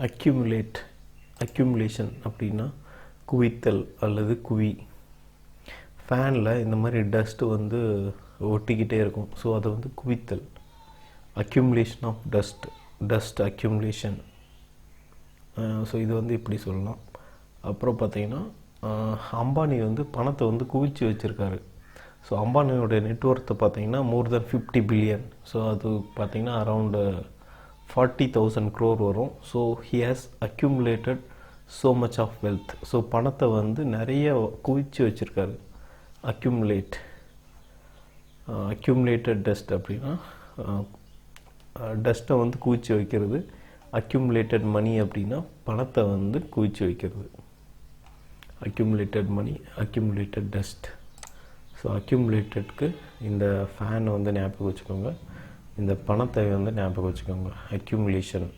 Accumulate, accumulation அப்படின்னா குவித்தல் அல்லது குவி. ஃபேனில் இந்த மாதிரி டஸ்ட்டு வந்து ஒட்டிக்கிட்டே இருக்கும், ஸோ அதை வந்து குவித்தல். Accumulation of dust, dust accumulation. So இது வந்து இப்படி சொல்லலாம். அப்புறம் பார்த்திங்கன்னா அம்பானி வந்து பணத்தை வந்து குவிச்சு வச்சுருக்காரு. ஸோ அம்பானியோடைய நெட்ஒர்த்தை பார்த்திங்கன்னா மோர் தென் 50 பில்லியன். ஸோ அது பார்த்திங்கன்னா அரவுண்டு 40,000 crore வரும். So he has accumulated so much of wealth. So பணத்தை வந்து நிறைய குவிச்சு வச்சுருக்காரு. அக்யூமுலேட், அக்யூமுலேட்டட் டஸ்ட் அப்படின்னா டஸ்ட்டை வந்து குவிச்சு வைக்கிறது. அக்யூமுலேட்டட் மணி அப்படின்னா பணத்தை வந்து குவிச்சு வைக்கிறது. அக்யூமுலேட்டட் மணி, அக்யூமுலேட்டட் டஸ்ட். ஸோ அக்யூமுலேட்டட்க்கு இந்த ஃபேனை வந்து ஞாபகம் வச்சுக்கோங்க, இந்த பணத்தை வந்து ஞாபகம் வச்சுக்கோங்க. அக்யூமுலேஷன்.